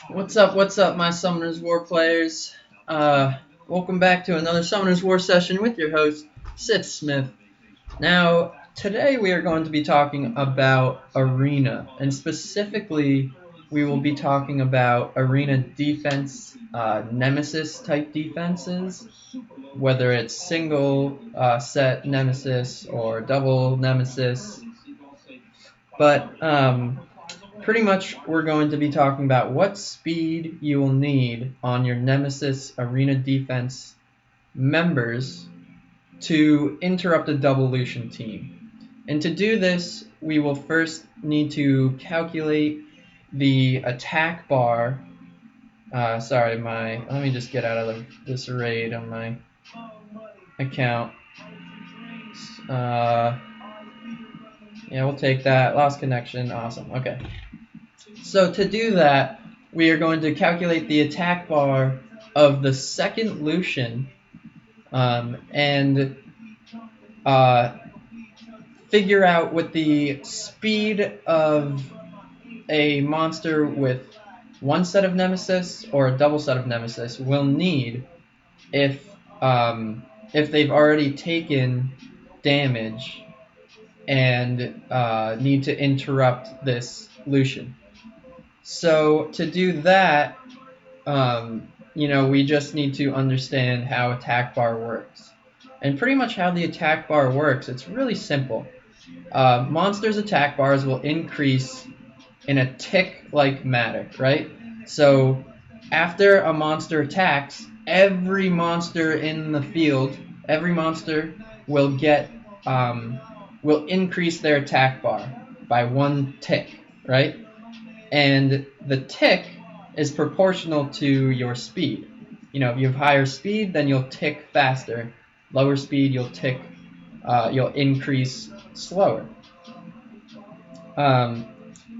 What's up, my Summoners War players? Welcome back to another Summoners War session with your host, Sith Smith. Now, today we are going to be talking about Arena, and specifically, we will be talking about Arena defense, Nemesis type defenses, whether it's single set Nemesis or double Nemesis. But pretty much we're going to be talking about what speed you will need on your Nemesis Arena defense members to interrupt a double Lushen team. And to do this, we will first need to calculate the attack bar. Let me just get out of this raid on my account. Yeah, we'll take that. Lost connection. Awesome. Okay. So to do that, we are going to calculate the attack bar of the second Lushen and figure out what the speed of a monster with one set of Nemesis or a double set of Nemesis will need if they've already taken damage and need to interrupt this Lushen. So to do that, we just need to understand how attack bar works. And pretty much how the attack bar works, it's really simple. Monsters' attack bars will increase in a tick-like manner, right? So after a monster attacks, every monster in the field, every monster will get will increase their attack bar by 1 tick, right? And the tick is proportional to your speed. If you have higher speed, then you'll tick faster. Lower speed, you'll increase slower. And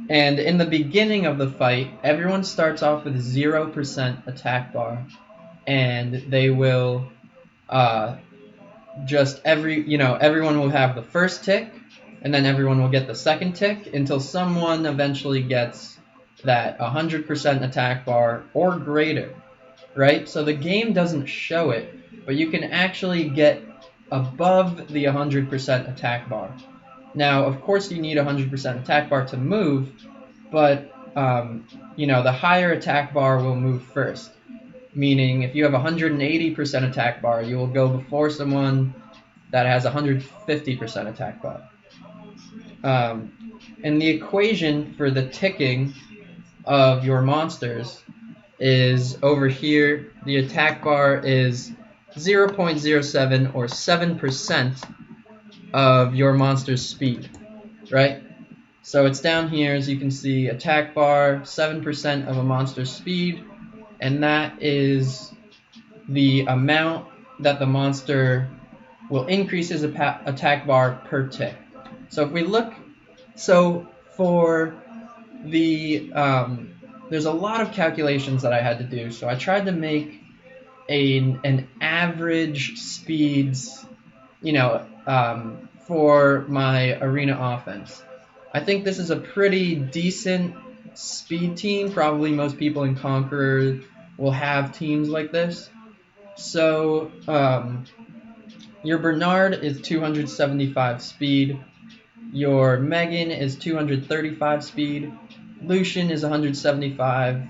in the beginning of the fight, everyone starts off with 0% attack bar, and they will everyone will have the first tick, and then everyone will get the second tick until someone eventually gets that 100% attack bar or greater, right? So the game doesn't show it, but you can actually get above the 100% attack bar. Now, of course, you need 100% attack bar to move, but the higher attack bar will move first. Meaning, if you have 180% attack bar, you will go before someone that has 150% attack bar. And the equation for the ticking of your monsters is over here. The attack bar is 0.07 or 7% of your monster's speed, right? So it's down here, as you can see, attack bar, 7% of a monster's speed, and that is the amount that the monster will increase his attack bar per tick. So if we look, for the there's a lot of calculations that I had to do, so I tried to make an average speeds, for my arena offense. I think this is a pretty decent speed team. Probably most people in Conqueror will have teams like this. So your Bernard is 275 speed. Your Megan is 235 speed. Lushen is 175.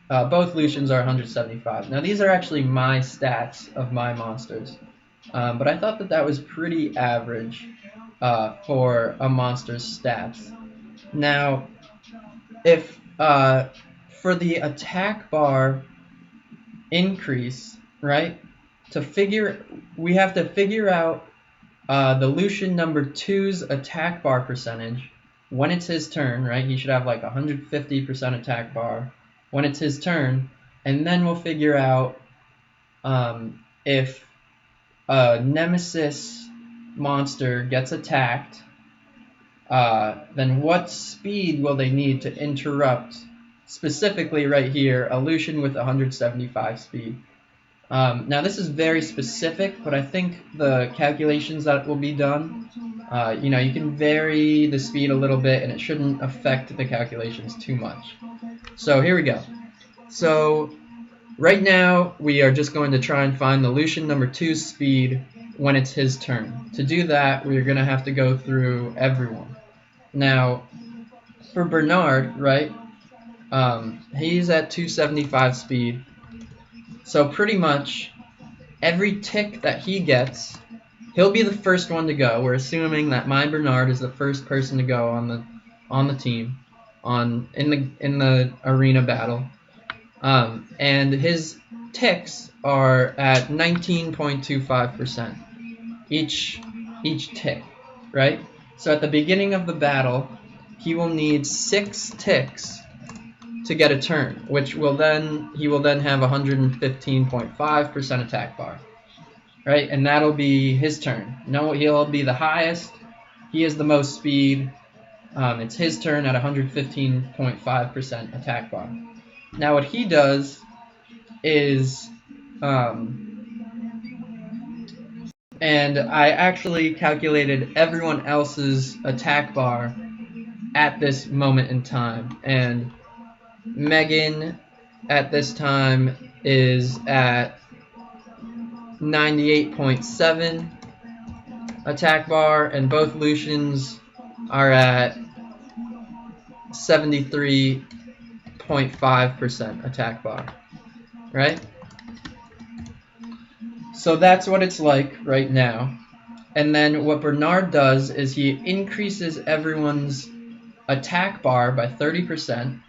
Both Lushens are 175. Now these are actually my stats of my monsters. But I thought that was pretty average for a monster's stats. Now, if for the attack bar increase, right? We have to figure out the Lushen number 2's attack bar percentage when it's his turn, right? He should have like 150% attack bar when it's his turn, and then we'll figure out if a Nemesis monster gets attacked, then what speed will they need to interrupt, specifically right here, a Lushen with 175 speed. Now this is very specific, but I think the calculations that will be done, you can vary the speed a little bit and it shouldn't affect the calculations too much. So here we go. So right now we are just going to try and find the Lushen number 2's speed when it's his turn. To do that, we're going to have to go through everyone. Now, for Bernard, right, he's at 275 speed. So pretty much every tick that he gets, he'll be the first one to go. We're assuming that my Bernard is the first person to go on the team in the arena battle. And his ticks are at 19.25% each tick, right? So at the beginning of the battle, he will need 6 ticks to get a turn, he will then have 115.5% attack bar, right? And that'll be his turn. No, he'll be the highest. He has the most speed. It's his turn at 115.5% attack bar. Now what he does is, and I actually calculated everyone else's attack bar at this moment in time, and Megan at this time is at 98.7 attack bar, and both Lushens are at 73.5% attack bar, right? So that's what it's like right now. And then what Bernard does is he increases everyone's attack bar by 30%,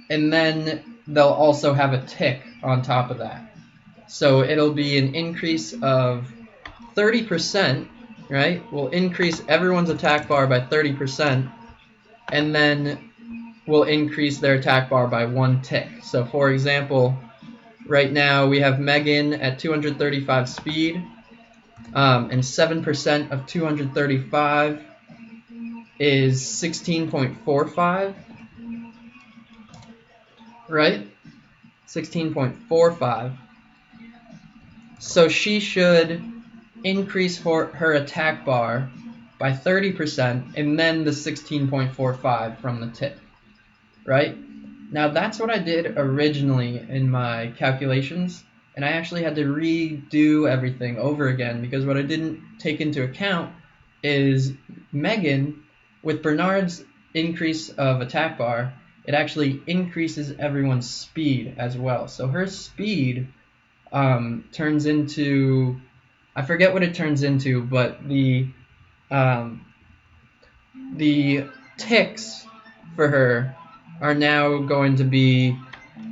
and then they'll also have a tick on top of that. So it'll be an increase of 30%, right? We'll increase everyone's attack bar by 30%, and then we'll increase their attack bar by 1 tick. So for example, right now we have Megan at 235 speed, and 7% of 235 is 16.45, right? 16.45. So she should increase her attack bar by 30%, and then the 16.45 from the tick, right? Now that's what I did originally in my calculations, and I actually had to redo everything over again because what I didn't take into account is Megan, with Bernard's increase of attack bar, it actually increases everyone's speed as well. So her speed turns into, I forget what it turns into, but the ticks for her are now going to be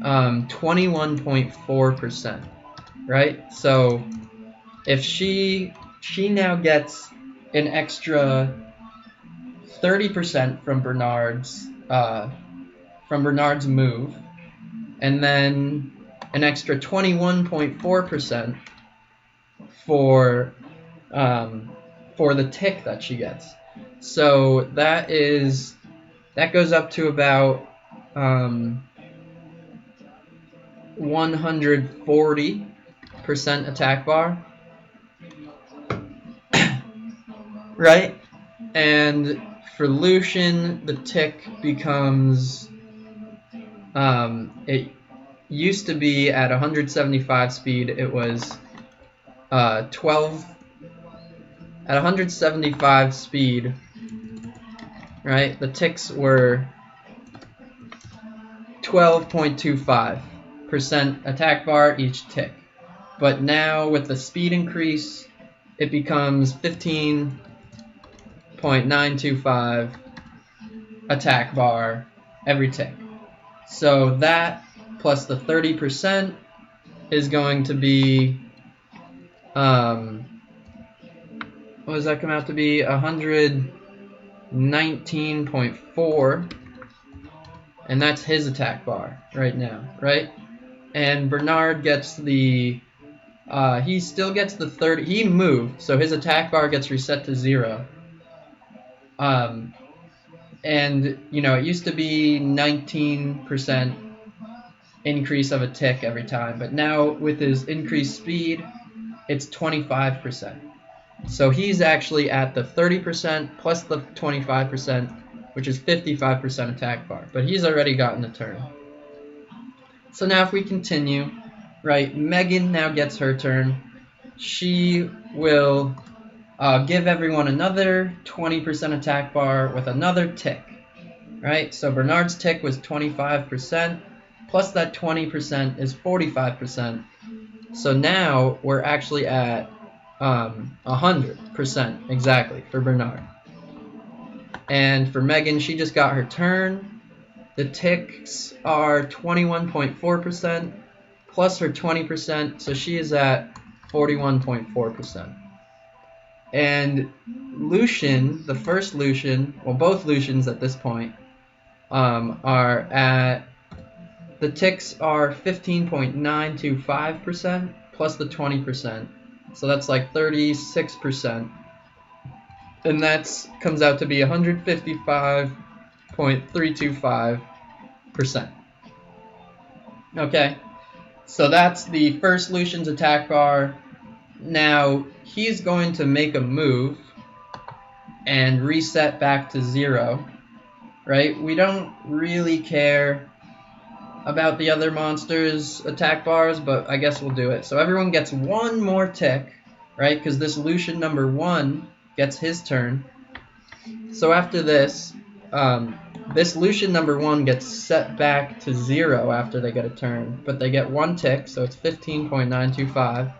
21.4%, right? So if she now gets an extra 30% from Bernard's move, and then an extra 21.4% for the tick that she gets. So that goes up to about 140% attack bar, right? And for Lushen, the tick becomes, it used to be at 175 speed, it was 12, at 175 speed, right? The ticks were 12.25% attack bar each tick. But now with the speed increase, it becomes 15.925 attack bar every tick. So that plus the 30% is going to be, what does that come out to be? 119.4, and that's his attack bar right now, right? And Bernard gets the, he still gets the 30, he moved, so his attack bar gets reset to 0. And, it used to be 19%, increase of a tick every time. But now with his increased speed, it's 25%. So he's actually at the 30% plus the 25%, which is 55% attack bar. But he's already gotten a turn. So now if we continue, right, Megan now gets her turn. She will give everyone another 20% attack bar with another tick, right? So Bernard's tick was 25%, plus that 20% is 45%. So now we're actually at 100% exactly for Bernard. And for Megan, she just got her turn. The ticks are 21.4% plus her 20%, so she is at 41.4%. And Lushen, the first Lushen, well, both Lushens at this point, are at, the ticks are 15.925% plus the 20%. So that's like 36%. And that comes out to be 155.325%. Okay, so that's the first Lushen's attack bar. Now he's going to make a move and reset back to 0, right? We don't really care about the other monsters' attack bars, but I guess we'll do it. So everyone gets one more tick, right? Because this Lushen number 1 gets his turn. So after this, this Lushen number 1 gets set back to 0 after they get a turn, but they get one tick, so it's 15.925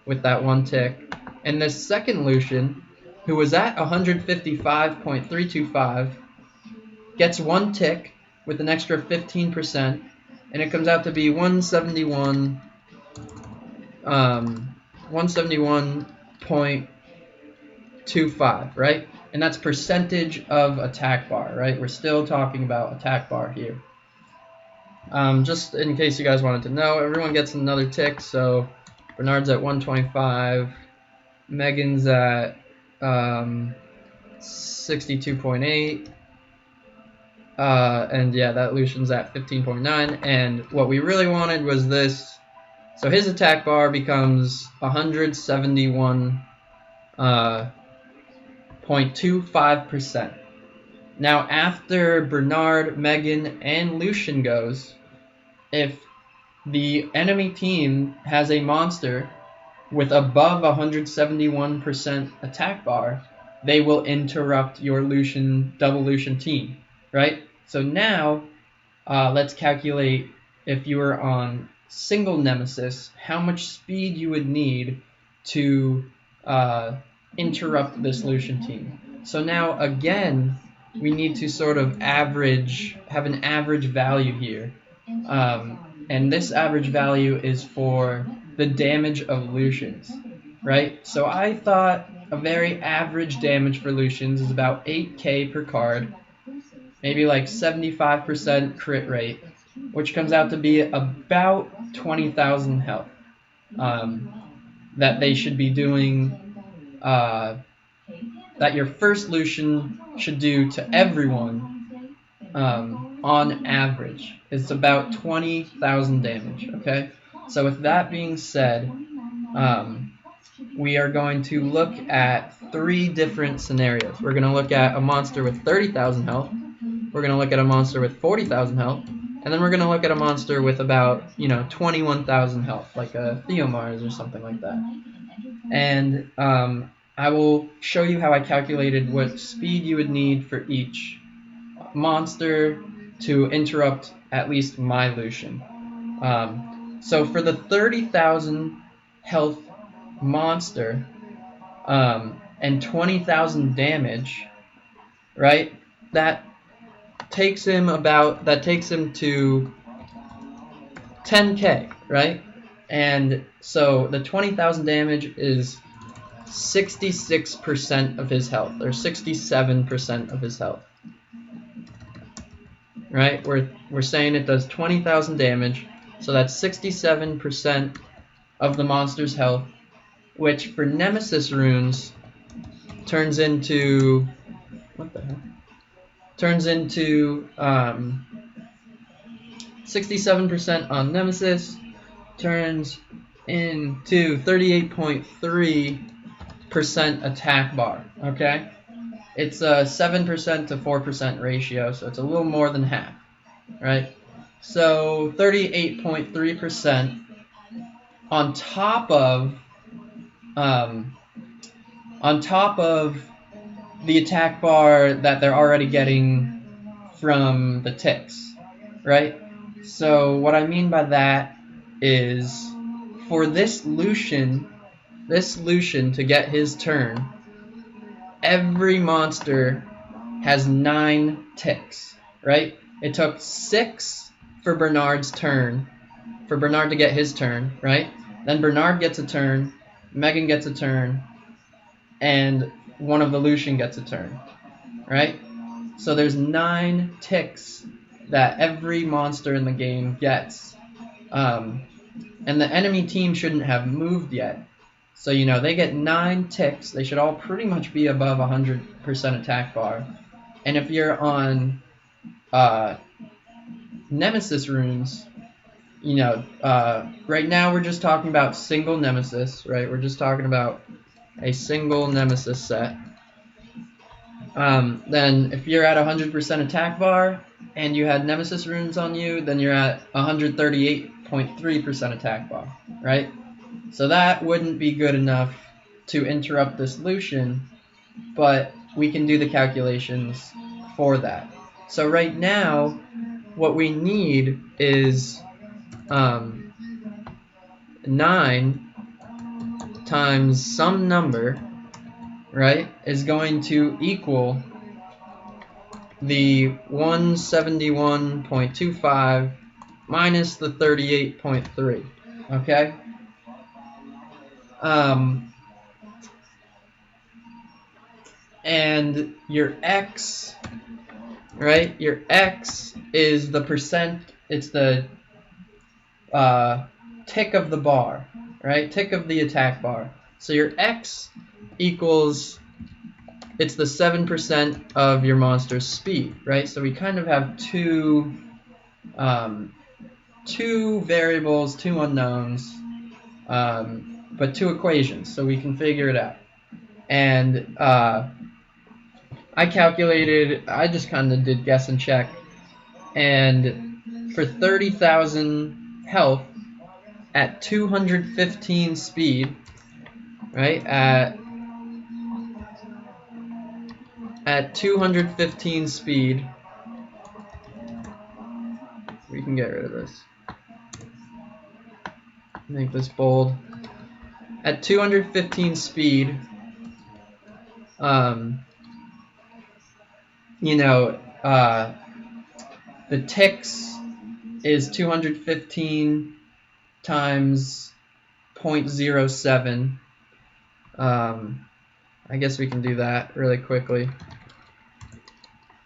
with that one tick. And this second Lushen, who was at 155.325, gets one tick with an extra 15%, and it comes out to be 171.25, right? And that's percentage of attack bar, right? We're still talking about attack bar here. Just in case you guys wanted to know, everyone gets another tick. So Bernard's at 125, Megan's at 62.8. And yeah, that Lushen's at 15.9. And what we really wanted was this. So his attack bar becomes 171.25%. Now after Bernard, Megan, and Lushen goes, if the enemy team has a monster with above 171% attack bar, they will interrupt your Lushen, double Lushen team, right? So now, let's calculate if you were on single Nemesis, how much speed you would need to interrupt this Lushen team. So now, again, we need to sort of have an average value here. And this average value is for the damage of Lushens, right? So I thought a very average damage for Lushens is about 8k per card, maybe like 75% crit rate, which comes out to be about 20,000 health that they should be doing, that your first Lushen should do to everyone on average. It's about 20,000 damage, okay? So with that being said, we are going to look at 3 different scenarios. We're going to look at a monster with 30,000 health. We're going to look at a monster with 40,000 health. And then we're going to look at a monster with about, 21,000 health, like a Theomars or something like that. And I will show you how I calculated what speed you would need for each monster to interrupt at least my Lushen. So for the 30,000 health monster and 20,000 damage, right? That takes him to 10k, right? And so the 20,000 damage is 66% of his health, or 67% of his health. Right? We're saying it does 20,000 damage, so that's 67% of the monster's health, which for Nemesis runes turns into, what the heck? Turns into 67% on Nemesis turns into 38.3% attack bar, okay? It's a 7% to 4% ratio, so it's a little more than half, right? So 38.3% on top of the attack bar that they're already getting from the ticks, right? So what I mean by that is for this Lushen to get his turn, every monster has 9 ticks, right? It took 6 for Bernard's turn, for Bernard to get his turn, right? Then Bernard gets a turn, Megan gets a turn, and one of the Lushen gets a turn, right? So there's 9 ticks that every monster in the game gets. And the enemy team shouldn't have moved yet. So, you know, they get 9 ticks. They should all pretty much be above 100% attack bar. And if you're on Nemesis runes, you know, right now we're just talking about single Nemesis, right? We're just talking about a single Nemesis set. Then if you're at 100% attack bar and you had Nemesis runes on you, then you're at 138.3% attack bar, right? So that wouldn't be good enough to interrupt this Lushen, but we can do the calculations for that. So right now, what we need is 9 times some number, right, is going to equal the 171.25 minus the 38.3, okay? And your X, right, your X is the percent, it's the tick of the bar, right, tick of the attack bar. So your X equals, it's the 7% of your monster's speed, right? So we kind of have two variables, 2 unknowns, but 2 equations, so we can figure it out. And I calculated, I just kind of did guess and check, and for 30,000 health at 215 speed, right, at 215 speed, we can get rid of this, make this bold. At 215 speed, you know, the ticks is 215 times 0.07. I guess we can do that really quickly.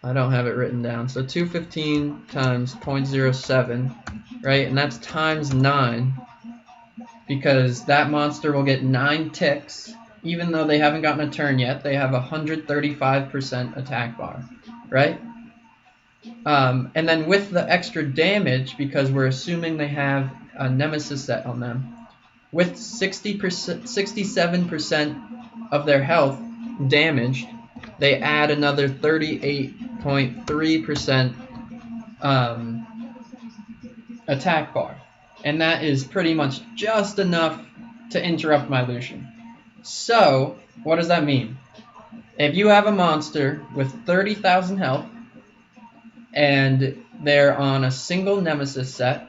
I don't have it written down. So 215 times 0.07, right? And that's times 9, because that monster will get 9 ticks. Even though they haven't gotten a turn yet, they have 135% attack bar, right? And then with the extra damage, because we're assuming they have a Nemesis set on them, with 67% of their health damaged, they add another 38.3% attack bar. And that is pretty much just enough to interrupt my Lushen. So, what does that mean? If you have a monster with 30,000 health, and they're on a single Nemesis set,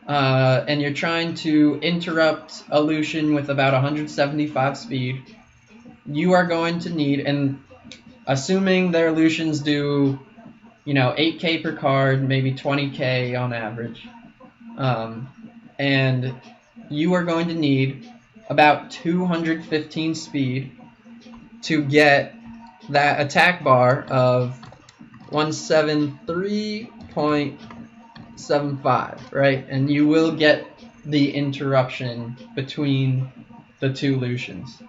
and you're trying to interrupt a Lushen with about 175 speed, you are going to need, and assuming their Lushens do, you know, 8k per card, maybe 20k on average, and you are going to need about 215 speed to get that attack bar of 173.75, right? And you will get the interruption between the 2 Lushens.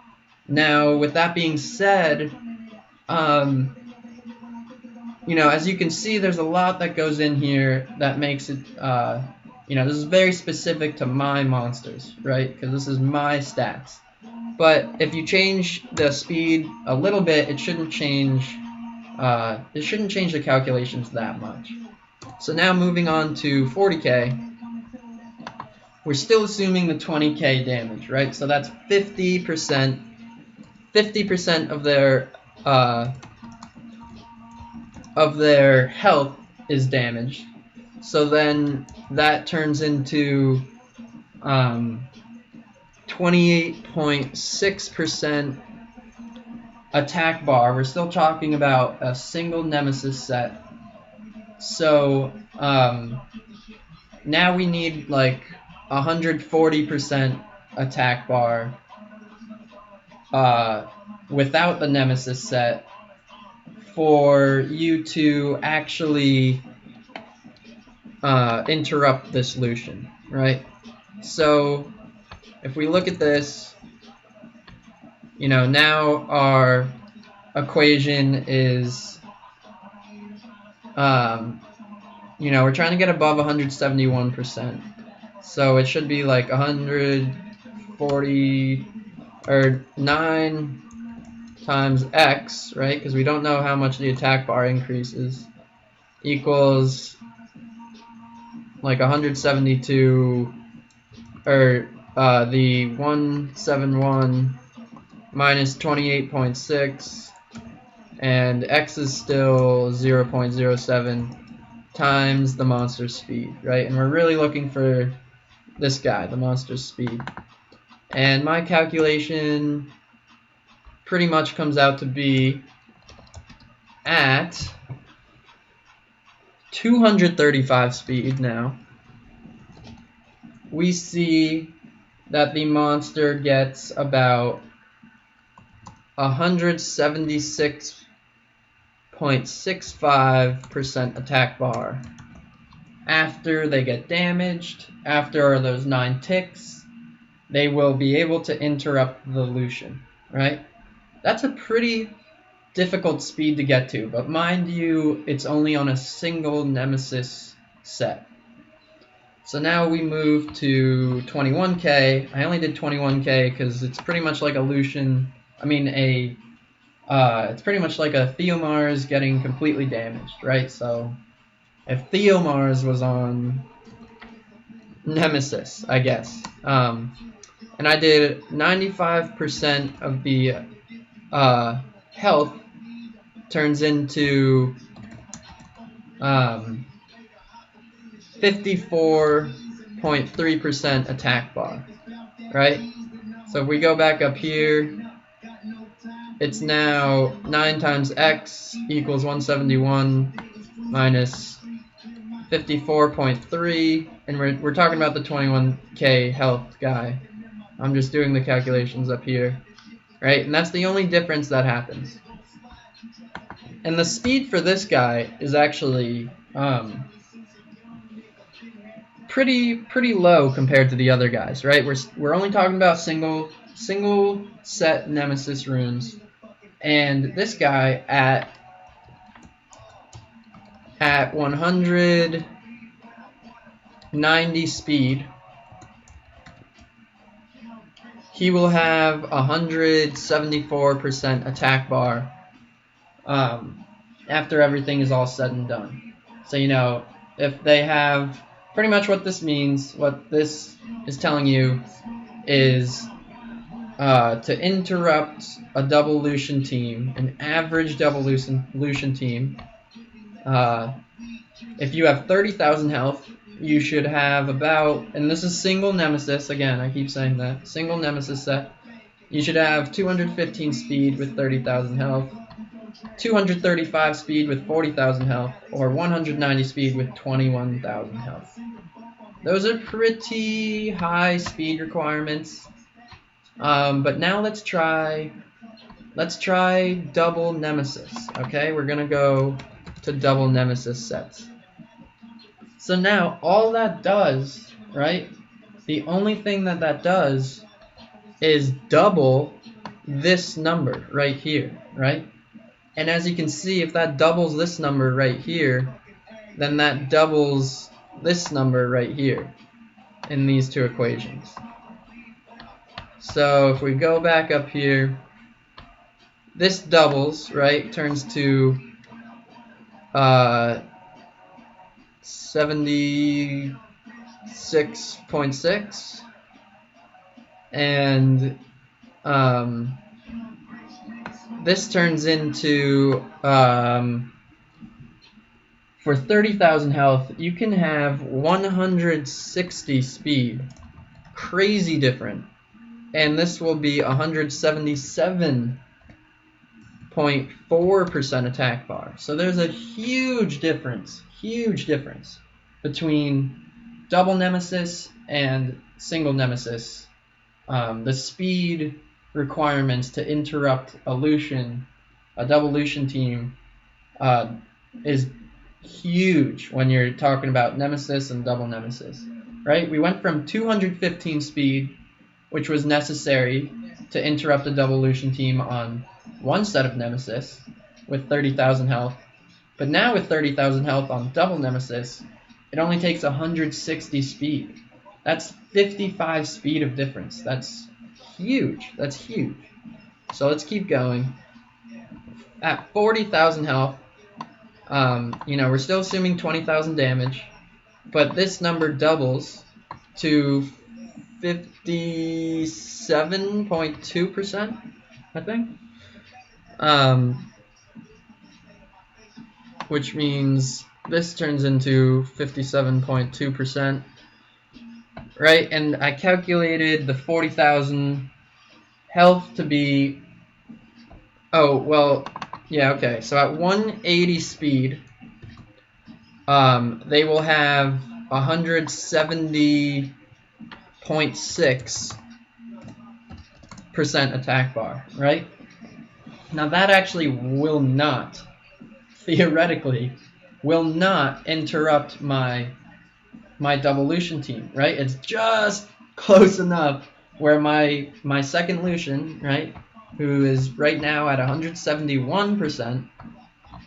Now, with that being said, as you can see, there's a lot that goes in here that makes it, this is very specific to my monsters, right? Because this is my stats. But if you change the speed a little bit, it shouldn't change the calculations that much. So now moving on to 40k, we're still assuming the 20k damage, right? So that's 50%. 50% of their health is damaged. So then that turns into 28.6% attack bar. We're still talking about a single Nemesis set. So now we need like 140% attack bar without the Nemesis set for you to actually interrupt this Lushen, right? So if we look at this, now our equation is, we're trying to get above 171%. So it should be like 140 or 9 times x, right? Because we don't know how much the attack bar increases, equals like 172, or the 171 minus 28.6, and x is still 0.07 times the monster's speed, right? And we're really looking for this guy, the monster's speed. And my calculation pretty much comes out to be at 235 speed now. We see that the monster gets about 176.65% attack bar. After they get damaged, after those 9 ticks, they will be able to interrupt the Lushen, right? That's a pretty difficult speed to get to, but mind you, it's only on a single Nemesis set. So now we move to 21k. I only did 21k because it's pretty much like a Lushen. It's pretty much like a Theomars getting completely damaged, right? So if Theomars was on Nemesis, I guess, and I did 95% of the health turns into 54.3% attack bar, right? So if we go back up here, it's now 9 times x equals 171 minus 54.3, and we're talking about the 21k health guy. I'm just doing the calculations up here, right? And that's the only difference that happens. And the speed for this guy is actually pretty low compared to the other guys, right? We're only talking about single set Nemesis runes, and this guy at 190 speed, he will have 174% attack bar after everything is all said and done. So if they have, pretty much what this means, what this is telling you is to interrupt a double Lushen team, an average double Lushen team, if you have 30,000 health, you should have about, and this is single Nemesis, again, I keep saying that, single Nemesis set, you should have 215 speed with 30,000 health, 235 speed with 40,000 health, or 190 speed with 21,000 health. Those are pretty high speed requirements. But now let's try double Nemesis. Okay, we're gonna go to double Nemesis sets. So now all that does, right? The only thing that does is double this number right here, right? And as you can see, if that doubles this number right here, then that doubles this number right here in these two equations. So if we go back up here, this doubles, right? Turns to 76.6, and this turns into for 30,000 health, you can have 160 speed. Crazy different. And this will be 177.4% attack bar. So there's a huge difference between double Nemesis and single Nemesis. The speed requirements to interrupt a Lushen, a double Lushen team, is huge when you're talking about Nemesis and double Nemesis, right? We went from 215 speed, which was necessary to interrupt a double Lushen team on one set of Nemesis with 30,000 health, but now with 30,000 health on double Nemesis, it only takes 160 speed. That's 55 speed of difference. That's huge. That's huge. So let's keep going. At 40,000 health, we're still assuming 20,000 damage, but this number doubles to 57.2%, I think. Which means this turns into 57.2%, right? And I calculated the 40,000 health to be, okay, so at 180 speed, they will have 170.6% attack bar, right? Now that actually will not, theoretically, will not interrupt my double Lushen team, right? It's just close enough where my second Lushen, right, who is right now at 171%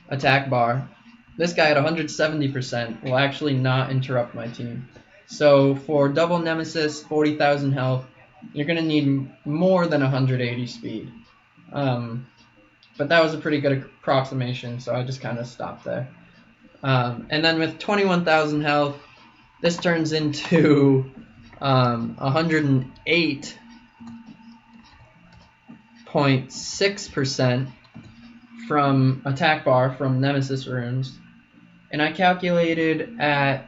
attack bar, this guy at 170% will actually not interrupt my team. So for double Nemesis, 40,000 health, you're going to need more than 180 speed. But that was a pretty good approximation, so I just kind of stopped there. And then with 21,000 health, this turns into 108.6% from attack bar from Nemesis runes. And I calculated at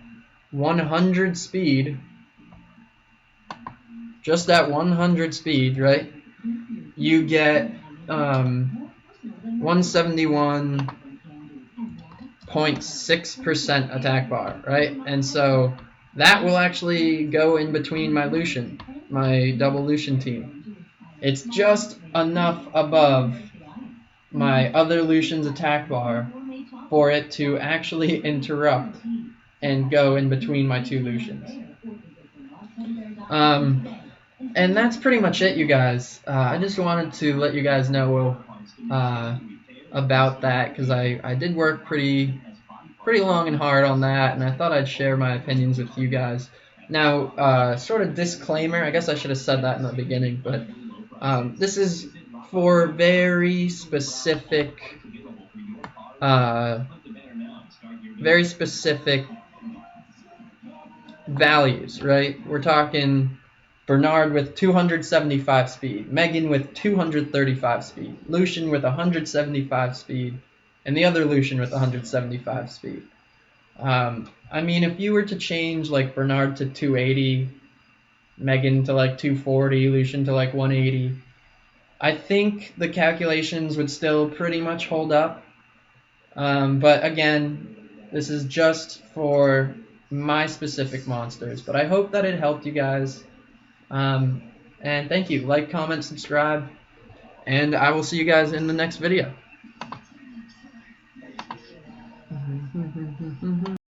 100 speed, just at 100 speed, right? You get 171.6% attack bar, right? And so that will actually go in between my Lushen, my double Lushen team. It's just enough above my other Lushen's attack bar for it to actually interrupt and go in between my two Lushens. And that's pretty much it, you guys. I just wanted to let you guys know about that, because I did work pretty long and hard on that, and I thought I'd share my opinions with you guys. Now, sort of disclaimer, I guess I should have said that in the beginning, but this is for very specific values, right? We're talking Bernard with 275 speed, Megan with 235 speed, Lushen with 175 speed, and the other Lushen with 175 speed. I mean, if you were to change like Bernard to 280, Megan to like 240, Lushen to like 180, I think the calculations would still pretty much hold up. But again, this is just for my specific monsters. But I hope that it helped you guys. And thank you. Like, comment, subscribe. And I will see you guys in the next video.